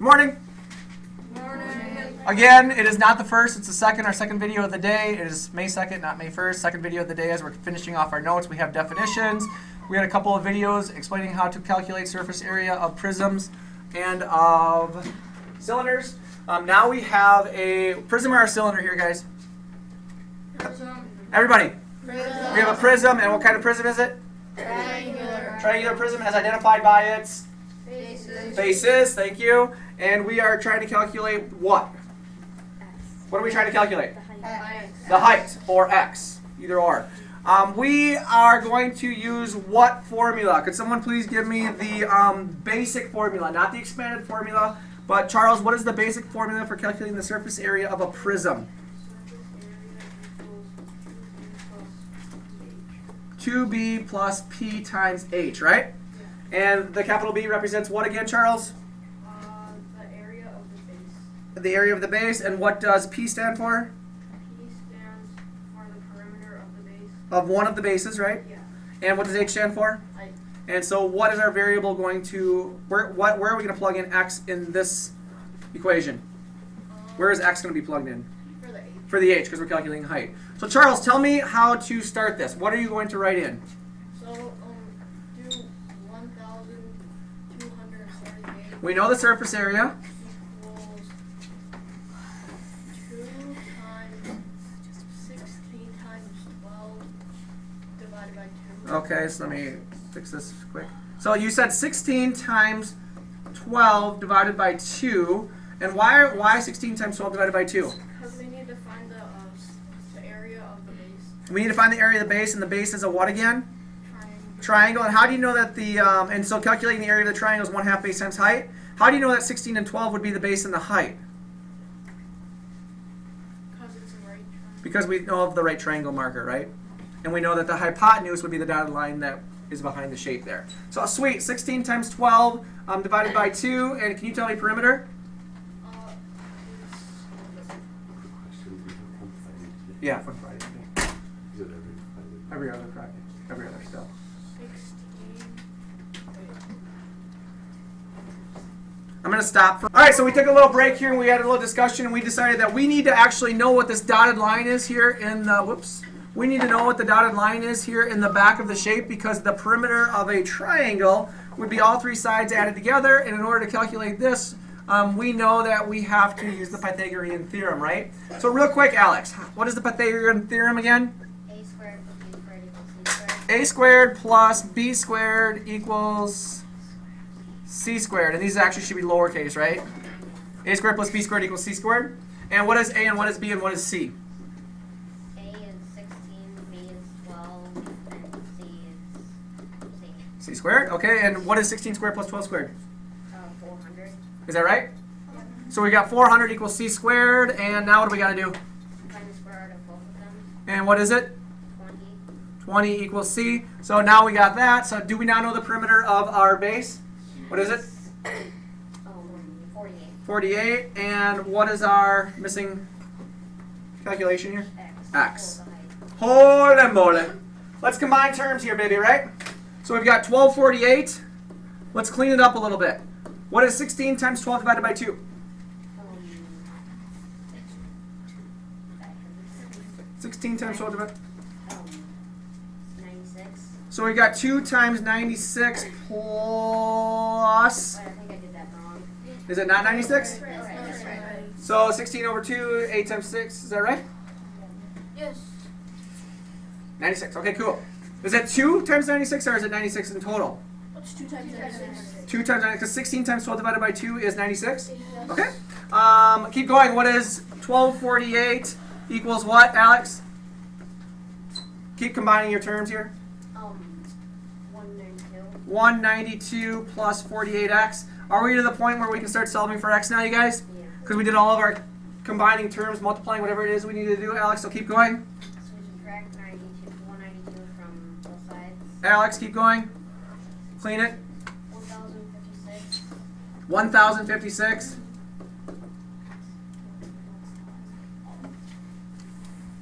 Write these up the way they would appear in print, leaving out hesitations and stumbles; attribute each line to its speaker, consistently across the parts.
Speaker 1: Morning.
Speaker 2: Morning.
Speaker 1: Again, it is not the first, it's our second video of the day. It is May 2nd, not May 1st. Second video of the day as we're finishing off our notes. We have definitions. We had a couple of videos explaining how to calculate surface area of prisms and of cylinders. Now we have a prism or a cylinder here, guys?
Speaker 2: Prism.
Speaker 1: Everybody.
Speaker 2: Prism.
Speaker 1: We have a prism, and what kind of prism is it?
Speaker 2: Triangular.
Speaker 1: Triangular prism as identified by its
Speaker 2: Bases.
Speaker 1: bases, thank you. And we are trying to calculate what? What are we trying to calculate? The height, or x, either or. We are going to use what formula? Could someone please give me the basic formula, not the expanded formula, but Charles, what is the basic formula for calculating the surface area of a prism? 2b plus p times h, right? And the capital B represents what again, Charles?
Speaker 2: The area of the base.
Speaker 1: The area of the base. And what does P stand for?
Speaker 2: P stands for the perimeter of the base.
Speaker 1: Of one of the bases, right?
Speaker 2: Yeah.
Speaker 1: And what does H stand for?
Speaker 2: Height.
Speaker 1: And so what is our variable going to, where are we going to plug in x in this equation? Where is x going to be plugged in?
Speaker 2: For the H.
Speaker 1: For the h, because we're calculating height. So Charles, tell me how to start this. What are you going to write in?
Speaker 2: So, do 1,248
Speaker 1: We know the surface area.
Speaker 2: equals 2 times 16 times 12 divided by 2.
Speaker 1: Okay, so let me fix this quick. So you said 16 times 12 divided by 2. And why 16 times 12 divided by 2?
Speaker 2: Because we need to find the area of the base.
Speaker 1: We need to find the area of the base, and the base is a what again?
Speaker 2: Triangle.
Speaker 1: Triangle. And how do you know that the, and so calculating the area of the triangle is 1/2 base times height. How do you know that 16 and 12 would be the base and the height?
Speaker 2: Because it's a right triangle.
Speaker 1: Because we know of the right triangle marker, right? And we know that the hypotenuse would be the dotted line that is behind the shape there. So sweet, 16 times 12 divided by 2. And can you tell me perimeter? Yeah, from Friday. Every other Friday. Every other stuff.
Speaker 2: 16.
Speaker 1: I'm going to stop. All right, so we took a little break here and we had a little discussion and we decided that we need to actually know what this dotted line is here in the, we need to know what the dotted line is here in the back of the shape because the perimeter of a triangle would be all three sides added together, and in order to calculate this, we know that we have to use the Pythagorean theorem, right? So real quick, Alex, what is the Pythagorean theorem again?
Speaker 3: A squared plus B squared equals C squared.
Speaker 1: A squared plus B squared equals C squared. And these actually should be lowercase, right? A squared plus B squared equals C squared. And what is A and what is B and what is C?
Speaker 3: A is 16, B is 12, and C is C.
Speaker 1: C squared. Okay, and what is 16 squared plus 12 squared?
Speaker 3: 400.
Speaker 1: Is that right? So we got 400 equals C squared, and now what do we got to do?
Speaker 3: Find the square root of both of them.
Speaker 1: And what is it?
Speaker 3: 20.
Speaker 1: 20 equals C. So now we got that. So do we now know the perimeter of our base? What is it?
Speaker 3: 48.
Speaker 1: 48. And what is our missing calculation here? X. Holy moly. Let's combine terms here, baby, right? So we've got 1248. Let's clean it up a little bit. What is 16 times 12 divided by 2? 16 times 12 divided.
Speaker 3: 96.
Speaker 1: So we got 2 times 96 plus.
Speaker 3: Wait, I think I did that wrong.
Speaker 1: Is it not 96?
Speaker 3: Okay, that's right.
Speaker 1: So 16 over 2, 8 times 6. Is that right?
Speaker 2: Yes.
Speaker 1: 96. Okay, cool. Is it 2 times 96 or is it 96 in total?
Speaker 2: What's 2 times 96?
Speaker 1: 2 times 96, because 16 times 12 divided by 2 is 96.
Speaker 2: Yes.
Speaker 1: Okay. Keep going. What is 1248 equals what, Alex? Keep combining your terms here.
Speaker 3: 192.
Speaker 1: 192 plus 48x. Are we to the point where we can start solving for x now, you guys?
Speaker 3: Yeah.
Speaker 1: Because we did all of our combining terms, multiplying, whatever it is we need to do. Alex, so keep going.
Speaker 3: So we subtract 192 from both sides.
Speaker 1: Alex, keep going. Clean it.
Speaker 3: 1056.
Speaker 1: 1056.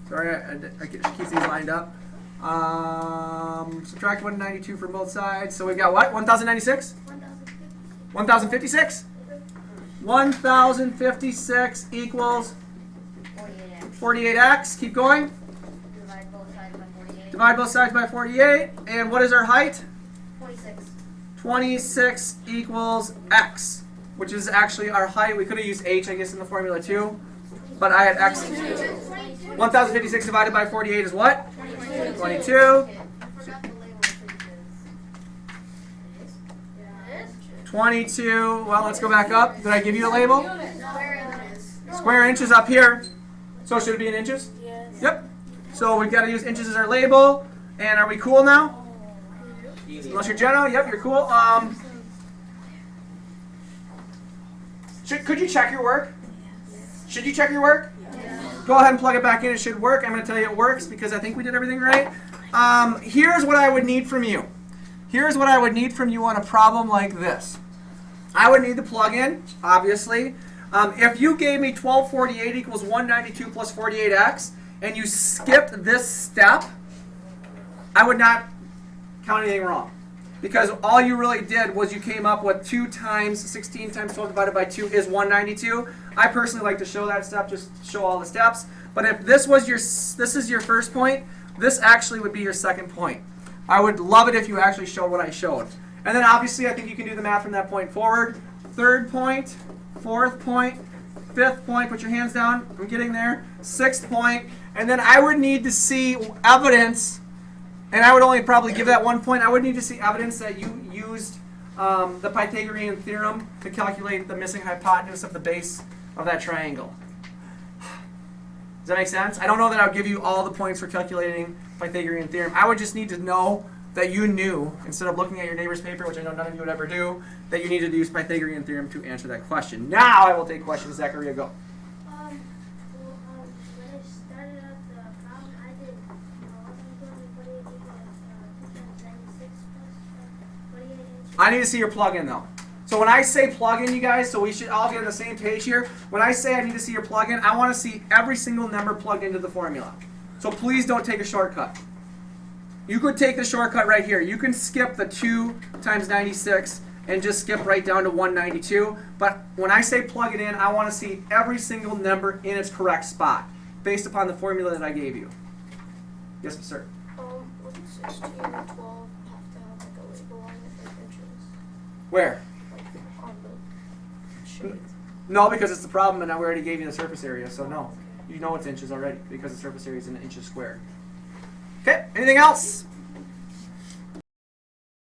Speaker 1: Sorry, I keep these lined up. Subtract 192 from both sides. So we got what? 1096? 1056? 1056 equals
Speaker 3: 48x.
Speaker 1: 48x. Keep going.
Speaker 3: Divide both sides by 48.
Speaker 1: Divide both sides by 48. And what is our height?
Speaker 3: 26.
Speaker 1: 26 equals x, which is actually our height. We could have used h, I guess, in the formula too, but I had x. 1056 divided by 48 is what? 22.
Speaker 3: I forgot the label inches.
Speaker 1: 22. Well, let's go back up. Did I give you a label?
Speaker 2: Square inches.
Speaker 1: Square inches up here. So should it be in inches?
Speaker 2: Yes.
Speaker 1: Yep. So we've got to use inches as our label. And are we cool now? Unless you're Jenna, yep, you're cool. Could you check your work? Should you check your work? Go ahead and plug it back in. It should work. I'm going to tell you it works because I think we did everything right. Here's what I would need from you. Here's what I would need from you on a problem like this. I would need to plug in, obviously. If you gave me 1248 equals 192 plus 48x, and you skipped this step, I would not count anything wrong. Because all you really did was you came up with 2 times 16 times 12 divided by 2 is 192. I personally like to show that step, just show all the steps. But if this is your first point, this actually would be your second point. I would love it if you actually showed what I showed. And then obviously I think you can do the math from that point forward. Third point, fourth point, fifth point, put your hands down, I'm getting there. Sixth point, and then I would need to see evidence. And I would only probably give that 1 point. I would need to see evidence that you used the Pythagorean theorem to calculate the missing hypotenuse of the base of that triangle. Does that make sense? I don't know that I would give you all the points for calculating Pythagorean theorem. I would just need to know that you knew, instead of looking at your neighbor's paper, which I know none of you would ever do, that you needed to use Pythagorean theorem to answer that question. Now I will take questions. Zachariah, go.
Speaker 4: When I started out the problem, I did, I wasn't going to 48 equals 2 times 96 plus 48 inches.
Speaker 1: I need to see your plug-in though. So when I say plug-in, you guys, so we should all get on the same page here. When I say I need to see your plug-in, I want to see every single number plugged into the formula. So please don't take a shortcut. You could take the shortcut right here. You can skip the 2 times 96 and just skip right down to 192. But when I say plug it in, I want to see every single number in its correct spot based upon the formula that I gave you. Yes, sir.
Speaker 2: Wouldn't 16 and 12 have to have like a label on it, like inches?
Speaker 1: Where?
Speaker 2: Like on the shape.
Speaker 1: No, because it's the problem, and I already gave you the surface area, so no. You know it's inches already because the surface area is in inches squared. Okay, anything else?